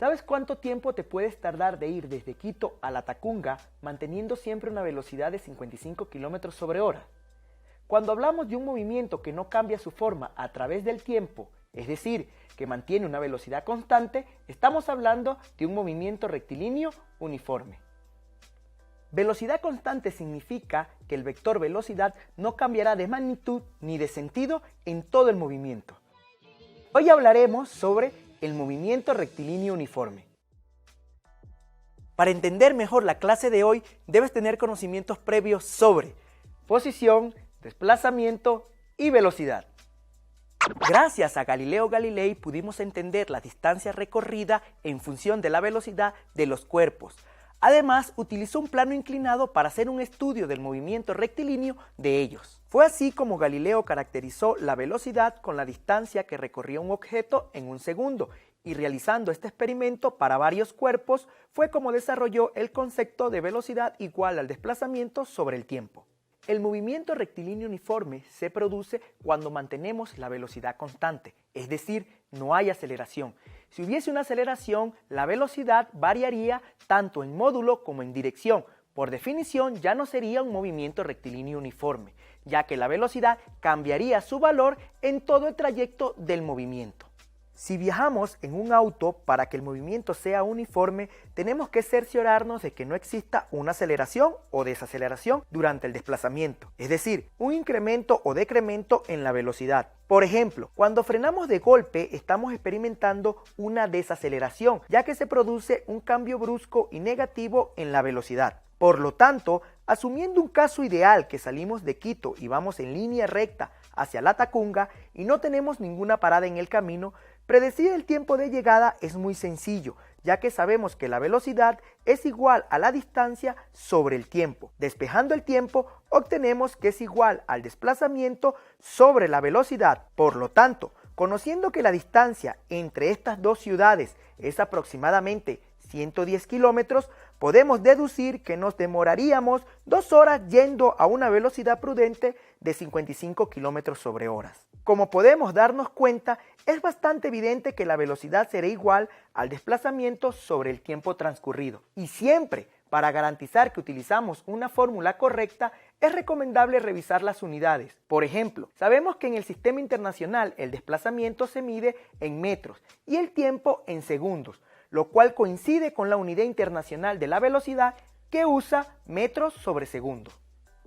¿Sabes cuánto tiempo te puedes tardar de ir desde Quito a Latacunga manteniendo siempre una velocidad de 55 km/h? Cuando hablamos de un movimiento que no cambia su forma a través del tiempo, es decir, que mantiene una velocidad constante, estamos hablando de un movimiento rectilíneo uniforme. Velocidad constante significa que el vector velocidad no cambiará de magnitud ni de sentido en todo el movimiento. Hoy hablaremos sobre el movimiento rectilíneo uniforme. Para entender mejor la clase de hoy, debes tener conocimientos previos sobre posición, desplazamiento y velocidad. Gracias a Galileo Galilei pudimos entender la distancia recorrida en función de la velocidad de los cuerpos. Además, utilizó un plano inclinado para hacer un estudio del movimiento rectilíneo de ellos. Fue así como Galileo caracterizó la velocidad con la distancia que recorría un objeto en un segundo, y realizando este experimento para varios cuerpos, fue como desarrolló el concepto de velocidad igual al desplazamiento sobre el tiempo. El movimiento rectilíneo uniforme se produce cuando mantenemos la velocidad constante, es decir, no hay aceleración. Si hubiese una aceleración, la velocidad variaría tanto en módulo como en dirección. Por definición, ya no sería un movimiento rectilíneo uniforme, ya que la velocidad cambiaría su valor en todo el trayecto del movimiento. Si viajamos en un auto, para que el movimiento sea uniforme, tenemos que cerciorarnos de que no exista una aceleración o desaceleración durante el desplazamiento, es decir, un incremento o decremento en la velocidad. Por ejemplo, cuando frenamos de golpe, estamos experimentando una desaceleración, ya que se produce un cambio brusco y negativo en la velocidad. Por lo tanto, asumiendo un caso ideal que salimos de Quito y vamos en línea recta hacia Latacunga y no tenemos ninguna parada en el camino, predecir el tiempo de llegada es muy sencillo, ya que sabemos que la velocidad es igual a la distancia sobre el tiempo. Despejando el tiempo, obtenemos que es igual al desplazamiento sobre la velocidad. Por lo tanto, conociendo que la distancia entre estas dos ciudades es aproximadamente 110 kilómetros, podemos deducir que nos demoraríamos 2 horas yendo a una velocidad prudente de 55 km/h. Como podemos darnos cuenta, es bastante evidente que la velocidad será igual al desplazamiento sobre el tiempo transcurrido. Y siempre, para garantizar que utilizamos una fórmula correcta, es recomendable revisar las unidades. Por ejemplo, sabemos que en el sistema internacional el desplazamiento se mide en metros y el tiempo en segundos, lo cual coincide con la unidad internacional de la velocidad que usa metros sobre segundo.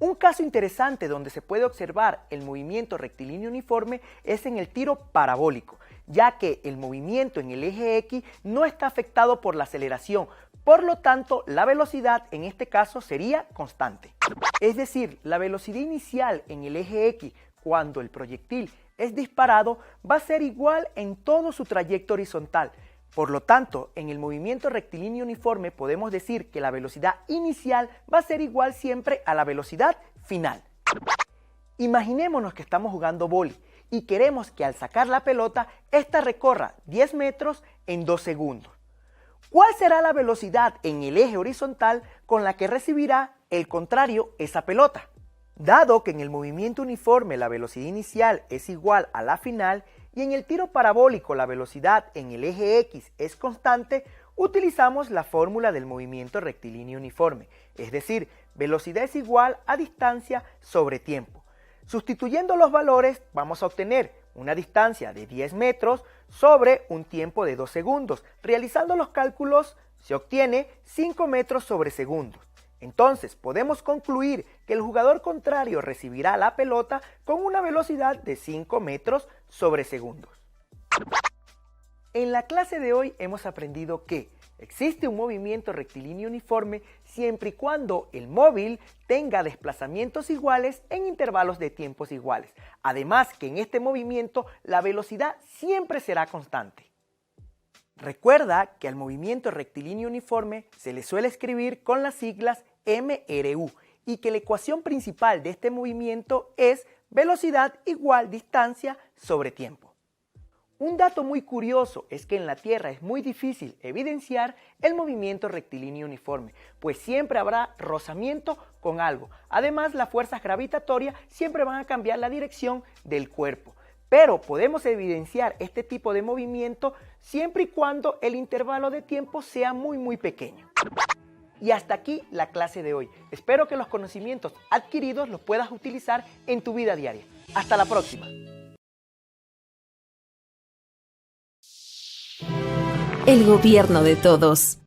Un caso interesante donde se puede observar el movimiento rectilíneo uniforme es en el tiro parabólico, ya que el movimiento en el eje X no está afectado por la aceleración, por lo tanto la velocidad en este caso sería constante. Es decir, la velocidad inicial en el eje X cuando el proyectil es disparado va a ser igual en todo su trayecto horizontal. Por lo tanto, en el movimiento rectilíneo uniforme podemos decir que la velocidad inicial va a ser igual siempre a la velocidad final. Imaginémonos que estamos jugando vóley y queremos que al sacar la pelota, esta recorra 10 metros en 2 segundos. ¿Cuál será la velocidad en el eje horizontal con la que recibirá el contrario esa pelota? Dado que en el movimiento uniforme la velocidad inicial es igual a la final, y en el tiro parabólico la velocidad en el eje X es constante, utilizamos la fórmula del movimiento rectilíneo uniforme, es decir, velocidad es igual a distancia sobre tiempo. Sustituyendo los valores vamos a obtener una distancia de 10 metros sobre un tiempo de 2 segundos. Realizando los cálculos se obtiene 5 metros sobre segundos. Entonces podemos concluir que el jugador contrario recibirá la pelota con una velocidad de 5 metros sobre segundos. En la clase de hoy hemos aprendido que existe un movimiento rectilíneo uniforme siempre y cuando el móvil tenga desplazamientos iguales en intervalos de tiempos iguales. Además que en este movimiento la velocidad siempre será constante. Recuerda que al movimiento rectilíneo uniforme se le suele escribir con las siglas MRU y que la ecuación principal de este movimiento es velocidad igual distancia sobre tiempo. Un dato muy curioso es que en la Tierra es muy difícil evidenciar el movimiento rectilíneo uniforme, pues siempre habrá rozamiento con algo. Además, las fuerzas gravitatorias siempre van a cambiar la dirección del cuerpo. pero podemos evidenciar este tipo de movimiento siempre y cuando el intervalo de tiempo sea muy pequeño. Y hasta aquí la clase de hoy. Espero que los conocimientos adquiridos los puedas utilizar en tu vida diaria. Hasta la próxima. El gobierno de todos.